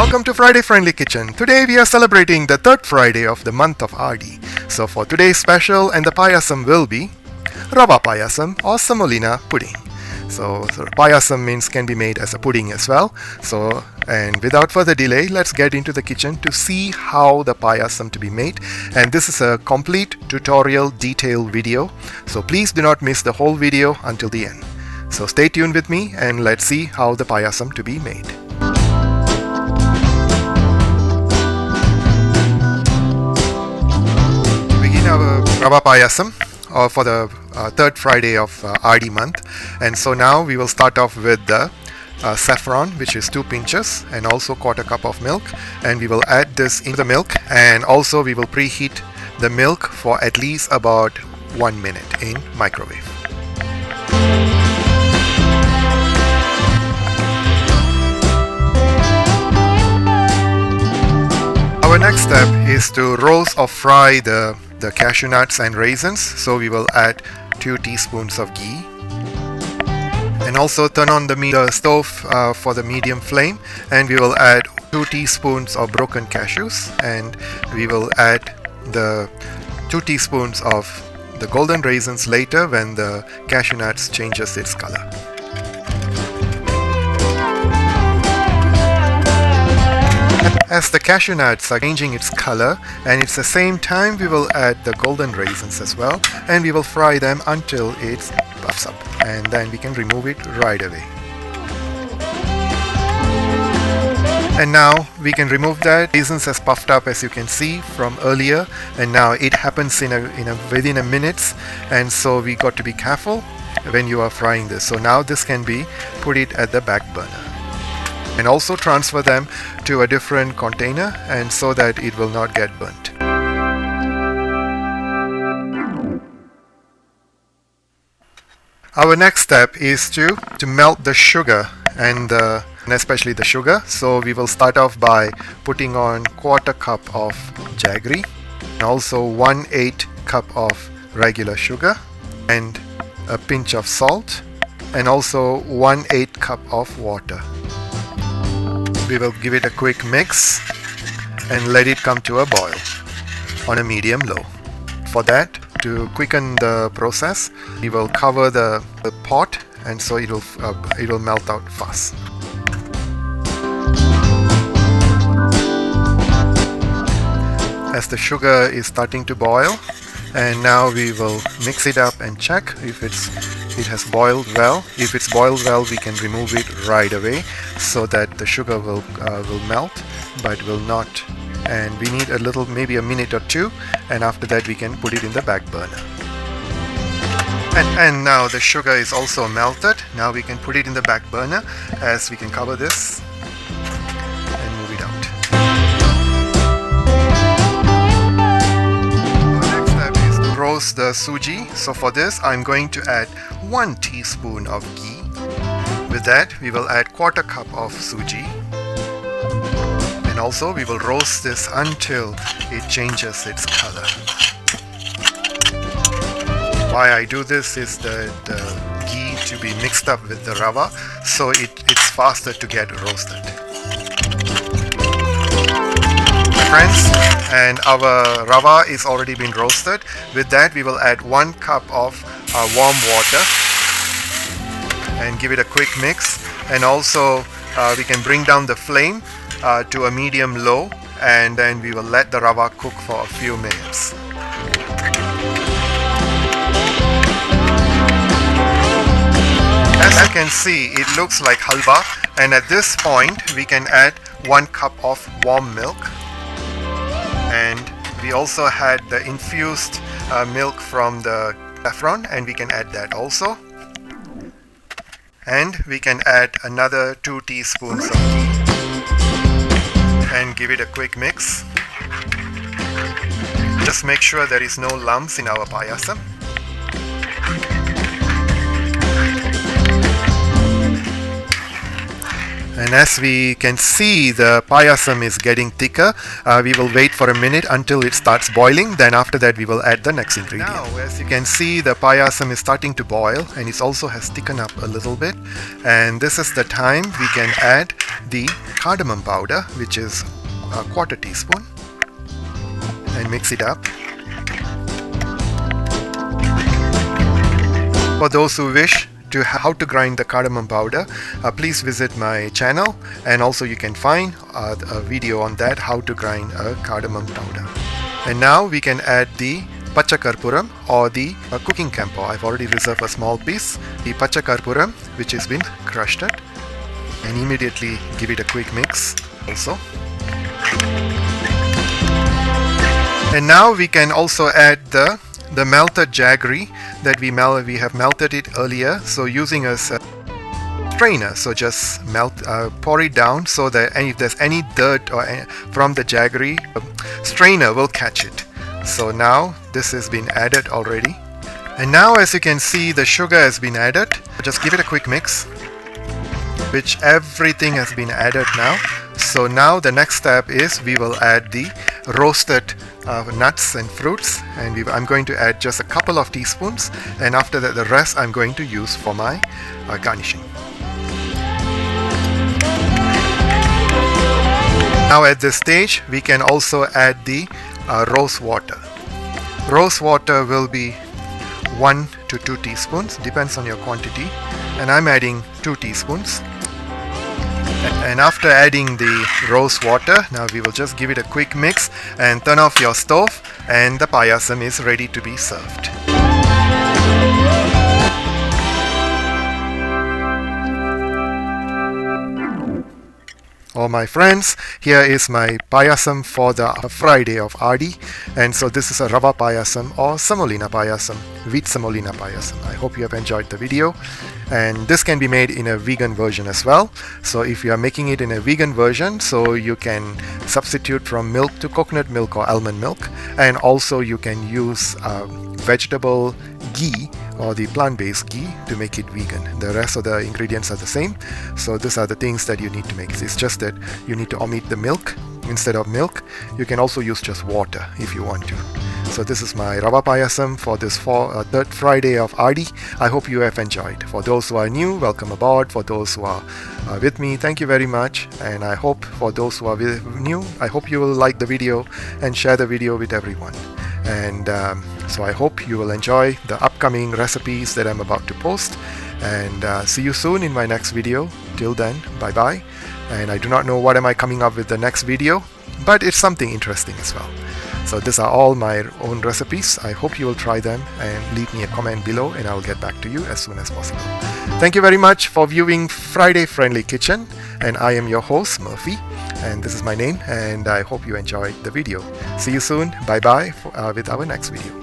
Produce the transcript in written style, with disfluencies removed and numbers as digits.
Welcome to Friday Friendly Kitchen. Today we are celebrating the third Friday of the month of Aadi. So for today's special, and the payasam will be Rava Payasam or Semolina pudding. So payasam means can be made as a pudding as well. So, and without further delay, let's get into the kitchen to see how the payasam to be made. And this is a complete tutorial detailed video. So please do not miss the whole video until the end. So stay tuned with me and let's see how the payasam to be made. Begin our Rava Payasam for the third Friday of Aadi month. And so now we will start off with the saffron, which is 2 pinches, and also 1/4 cup of milk. And we will add this into the milk, and also we will preheat the milk for at least about 1 minute in microwave. Our next step is to roast or fry the cashew nuts and raisins. So we will add 2 teaspoons of ghee, and also turn on the stove for the medium flame, and we will add 2 teaspoons of broken cashews, and we will add the 2 teaspoons of the golden raisins later when the cashew nuts changes its color. As the cashew nuts are changing its color, and it's the same time we will add the golden raisins as well, and we will fry them until it puffs up, and then we can remove it right away. And now we can remove that. Raisins has puffed up, as you can see from earlier, and now it happens within a minute, and so we got to be careful when you are frying this. So now this can be put it at the back burner, and also transfer them to a different container, and so that it will not get burnt. Our next step is to melt the sugar and especially the sugar. So we will start off by putting on 1/4 cup of jaggery, and also 1/8 cup of regular sugar, and a pinch of salt, and also 1/8 cup of water. We will give it a quick mix and let it come to a boil on a medium-low. For that, to quicken the process, we will cover the pot, and so it will melt out fast. As the sugar is starting to boil, and now we will mix it up and check if it has boiled well. If it's boiled well, we can remove it right away, so that the sugar will melt, but will not. And we need a little, maybe a minute or 2, and after that we can put it in the back burner. And now the sugar is also melted. Now we can put it in the back burner, as we can cover this and move it out. Next step is to roast the sujee. So for this, I'm going to add 1 teaspoon of ghee. With that, we will add 1/4 cup of sujee, and also we will roast this until it changes its color. Why I do this is the ghee to be mixed up with the rava, so it's faster to get roasted. Friends, and our rava is already been roasted. With that, we will add 1 cup of warm water and give it a quick mix, and also we can bring down the flame to a medium-low, and then we will let the rava cook for a few minutes. As you can see, it looks like halwa, and at this point we can add 1 cup of warm milk, and we also had the infused milk from the saffron, and we can add that also. And we can add another 2 teaspoons of ghee and give it a quick mix. Just make sure there is no lumps in our payasam. And as we can see, the payasam is getting thicker. We will wait for a minute until it starts boiling. Then after that we will add the next ingredient. Now as you can see, the payasam is starting to boil and it also has thickened up a little bit. And this is the time we can add the cardamom powder, which is a 1/4 teaspoon, and mix it up. For those who wish to how to grind the cardamom powder, please visit my channel, and also you can find a video on that, how to grind a cardamom powder. And now we can add the pachakarpuram or the cooking camphor. I've already reserved a small piece, the pachakarpuram, which has been crushed, and immediately give it a quick mix also. And now we can also add the melted jaggery that we have melted it earlier, so using a strainer, so just pour it down so that if there's any dirt from the jaggery, strainer will catch it. So now this has been added already, and now as you can see, the sugar has been added. Just give it a quick mix, which everything has been added now. So now the next step is we will add the roasted nuts and fruits, and I'm going to add just a couple of teaspoons, and after that the rest I'm going to use for my garnishing. Now at this stage we can also add the rose water. Rose water will be 1 to 2 teaspoons, depends on your quantity, and I'm adding 2 teaspoons. And after adding the rose water, now we will just give it a quick mix and turn off your stove, and the payasam is ready to be served. All my friends, here is my payasam for the Friday of Aadi, and so this is a Rava Payasam or Semolina Payasam, wheat Semolina Payasam. I hope you have enjoyed the video, and this can be made in a vegan version as well. So if you are making it in a vegan version, so you can substitute from milk to coconut milk or almond milk, and also you can use vegetable ghee or the plant-based ghee to make it vegan. The rest of the ingredients are the same, so these are the things that you need to make. It's just that you need to omit the milk. Instead of milk, you can also use just water if you want to. So this is my Rava Payasam for this third Friday of Aadi. I hope you have enjoyed. For those who are new, welcome aboard. For those who are with me, thank you very much. And I hope for those who are new, I hope you will like the video and share the video with everyone. And so I hope you will enjoy the upcoming recipes that I'm about to post. And see you soon in my next video. Till then, bye bye. And I do not know what am I coming up with the next video, but it's something interesting as well. So these are all my own recipes. I hope you will try them and leave me a comment below, and I'll get back to you as soon as possible. Thank you very much for viewing Friday Friendly Kitchen, and I am your host Murphy, and this is my name, and I hope you enjoyed the video. See you soon. Bye bye with our next video.